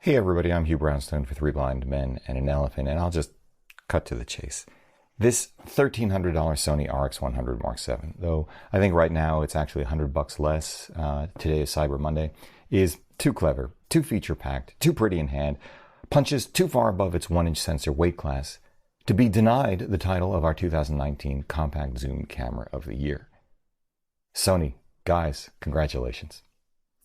Hey everybody, I'm Hugh Brownstone for Three Blind Men and an Elephant, and I'll just cut to the chase. This $1,300 Sony RX100 Mark VII, though I think right now it's actually $100 less, today is Cyber Monday, is too clever, too feature-packed, too pretty in hand, punches too far above its 1-inch sensor weight class to be denied the title of our 2019 Compact Zoom Camera of the Year. Sony, guys, congratulations.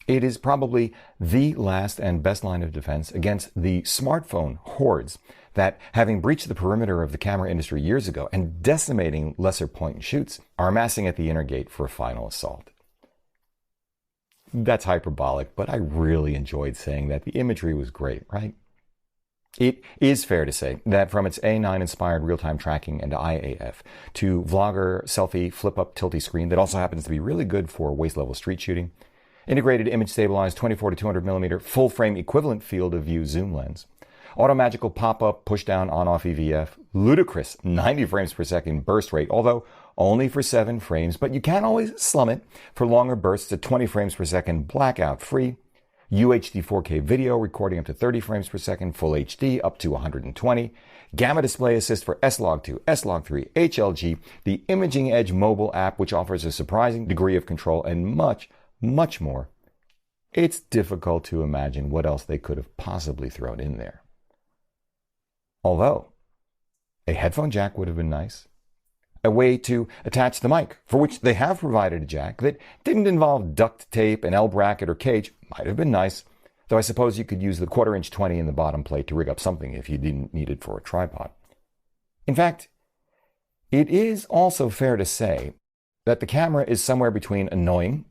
It is probably the last and best line of defense against the smartphone hordes that, having breached the perimeter of the camera industry years ago and decimating lesser point-and-shoots, are amassing at the inner gate for a final assault. That's hyperbolic, but I really enjoyed saying that. The imagery was great, right? It is fair to say that from its A9-inspired real-time tracking and IAF to vlogger selfie flip-up tilty screen that also happens to be really good for waist-level street shooting, integrated image-stabilized 24 to 200 millimeter full-frame equivalent field of view zoom lens, automagical pop-up, push-down, on-off EVF, ludicrous 90 frames per second burst rate, although only for 7 frames, but you can always slum it for longer bursts at 20 frames per second blackout-free, UHD 4K video recording up to 30 frames per second, Full HD up to 120, Gamma Display Assist for S-Log2, S-Log3, HLG, the Imaging Edge mobile app which offers a surprising degree of control, and much more. It's difficult to imagine what else they could have possibly thrown in there. Although, a headphone jack would have been nice. A way to attach the mic, for which they have provided a jack that didn't involve duct tape, an L bracket, or cage, might have been nice, though I suppose you could use the 1/4-inch 20 in the bottom plate to rig up something if you didn't need it for a tripod. In fact, it is also fair to say that the camera is somewhere between annoying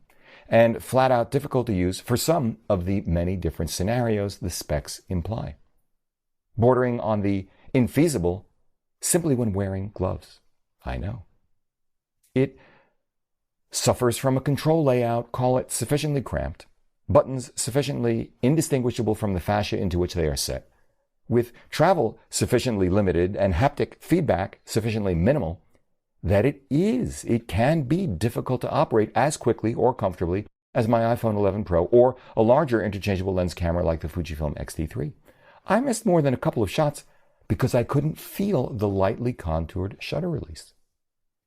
and flat-out difficult to use for some of the many different scenarios the specs imply, bordering on the infeasible simply when wearing gloves. I know. It suffers from a control layout, call it sufficiently cramped, buttons sufficiently indistinguishable from the fascia into which they are set, with travel sufficiently limited and haptic feedback sufficiently minimal, that it can be difficult to operate as quickly or comfortably as my iPhone 11 Pro or a larger interchangeable lens camera like the Fujifilm X-T3. I missed more than a couple of shots because I couldn't feel the lightly contoured shutter release.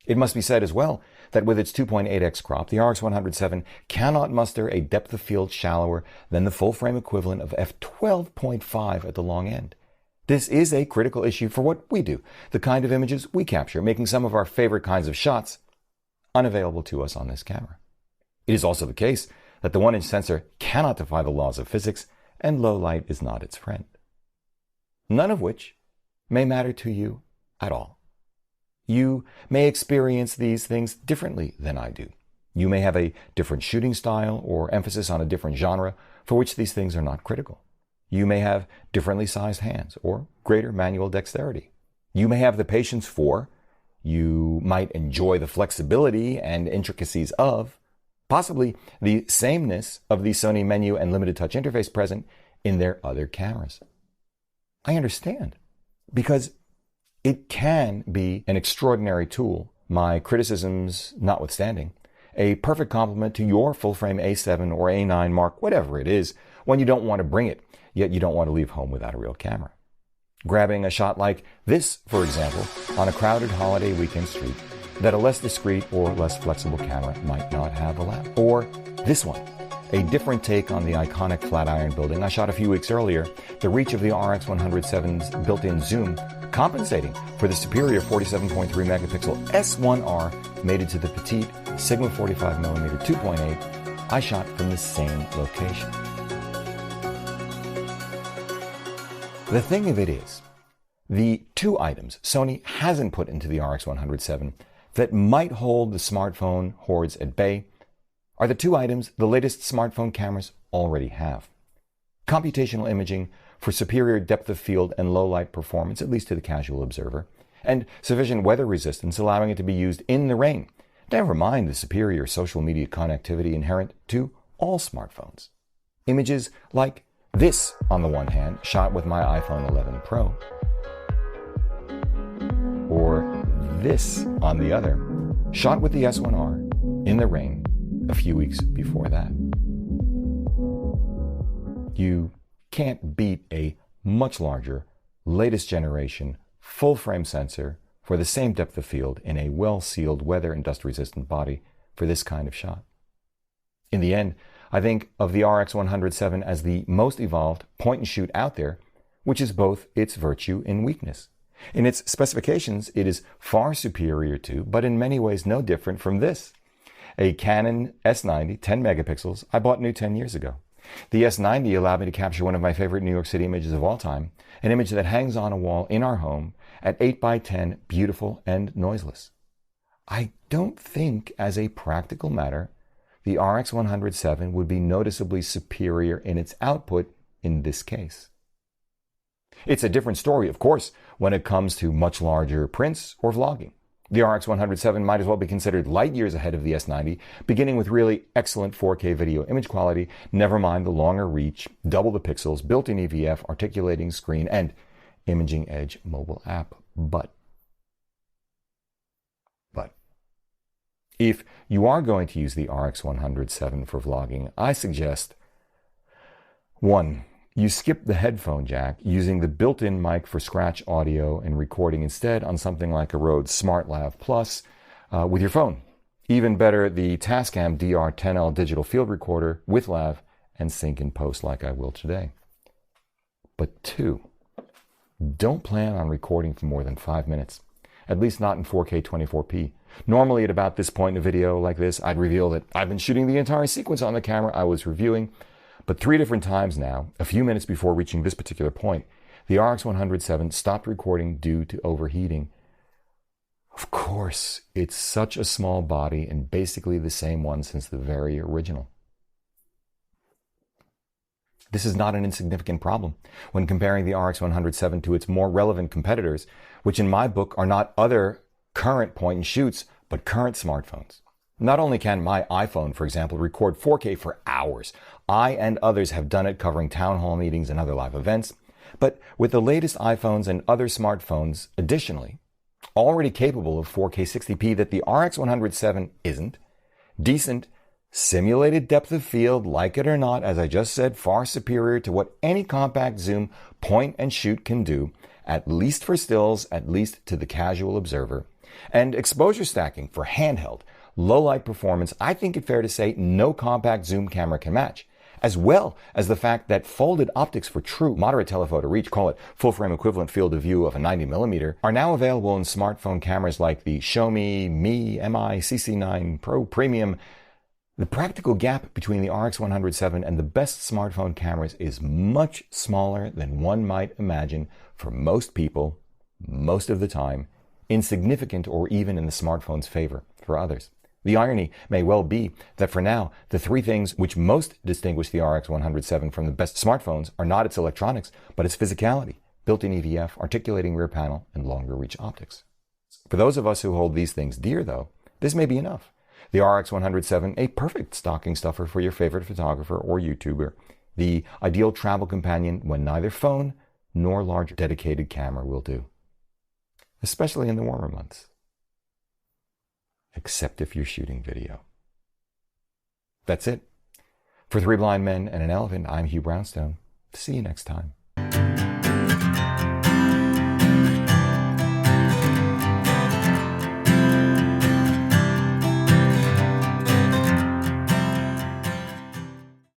It must be said as well that with its 2.8x crop, the RX100 VII cannot muster a depth of field shallower than the full-frame equivalent of f12.5 at the long end. This is a critical issue for what we do, the kind of images we capture, making some of our favorite kinds of shots unavailable to us on this camera. It is also the case that the 1-inch sensor cannot defy the laws of physics, and low light is not its friend. None of which may matter to you at all. You may experience these things differently than I do. You may have a different shooting style or emphasis on a different genre for which these things are not critical. You may have differently sized hands or greater manual dexterity. You may have the patience for, you might enjoy the flexibility and intricacies of, possibly the sameness of the Sony menu and limited touch interface present in their other cameras. I understand, because it can be an extraordinary tool, my criticisms notwithstanding, a perfect complement to your full-frame A7 or A9 Mark, whatever it is, when you don't want to bring it, yet you don't want to leave home without a real camera. Grabbing a shot like this, for example, on a crowded holiday weekend street that a less discreet or less flexible camera might not have allowed. Or this one, a different take on the iconic Flatiron building I shot a few weeks earlier, the reach of the RX100 VII's built-in zoom compensating for the superior 47.3 megapixel S1R mated to the petite Sigma 45mm 2.8 I shot from the same location. The thing of it is, the two items Sony hasn't put into the RX100 VII that might hold the smartphone hordes at bay are the two items the latest smartphone cameras already have. Computational imaging for superior depth of field and low light performance, at least to the casual observer, and sufficient weather resistance allowing it to be used in the rain, never mind the superior social media connectivity inherent to all smartphones. Images like this, on the one hand, shot with my iPhone 11 Pro, or this, on the other, shot with the S1R in the rain a few weeks before that. You can't beat a much larger, latest generation, full-frame sensor for the same depth of field in a well-sealed, weather and dust-resistant body for this kind of shot. In the end, I think of the RX100 VII as the most evolved point-and-shoot out there, which is both its virtue and weakness. In its specifications, it is far superior to, but in many ways no different from this, a Canon S90 10 megapixels I bought new 10 years ago. The S90 allowed me to capture one of my favorite New York City images of all time, an image that hangs on a wall in our home at 8x10, beautiful and noiseless. I don't think, as a practical matter, the RX100 VII would be noticeably superior in its output in this case. It's a different story, of course, when it comes to much larger prints or vlogging. The RX100 VII might as well be considered light years ahead of the S90, beginning with really excellent 4K video image quality, never mind the longer reach, double the pixels, built-in EVF, articulating screen, and imaging edge mobile app. But if you are going to use the RX100 VII for vlogging, I suggest 1. You skip the headphone jack, using the built-in mic for scratch audio and recording instead on something like a Rode SmartLav Plus with your phone. Even better, the TASCAM DR10L digital field recorder with lav and sync in post like I will today. But 2, don't plan on recording for more than 5 minutes, at least not in 4K 24p. Normally at about this point in a video like this, I'd reveal that I've been shooting the entire sequence on the camera I was reviewing, but 3 different times now, a few minutes before reaching this particular point, the RX100 VII stopped recording due to overheating. Of course, it's such a small body and basically the same one since the very original. This is not an insignificant problem when comparing the RX100 VII to its more relevant competitors, which in my book are not other current point-and-shoots, but current smartphones. Not only can my iPhone, for example, record 4K for hours, I and others have done it covering town hall meetings and other live events, but with the latest iPhones and other smartphones, additionally, already capable of 4K 60p that the RX100 VII isn't, decent, simulated depth of field, like it or not, as I just said, far superior to what any compact zoom point and shoot can do, at least for stills, at least to the casual observer, and exposure stacking for handheld, low-light performance, I think it fair to say no compact zoom camera can match, as well as the fact that folded optics for true moderate telephoto reach, call it full-frame equivalent field of view of a 90mm, are now available in smartphone cameras like the Xiaomi Mi CC9 Pro Premium. The practical gap between the RX100 VII and the best smartphone cameras is much smaller than one might imagine for most people, most of the time, insignificant or even in the smartphone's favor for others. The irony may well be that for now, the 3 things which most distinguish the RX100 VII from the best smartphones are not its electronics, but its physicality, built-in EVF, articulating rear panel, and longer reach optics. For those of us who hold these things dear, though, this may be enough. The RX100 VII, a perfect stocking stuffer for your favorite photographer or YouTuber, the ideal travel companion when neither phone nor large dedicated camera will do, especially in the warmer months. Except if you're shooting video. That's it. For 3 Blind Men and an Elephant, I'm Hugh Brownstone. See you next time.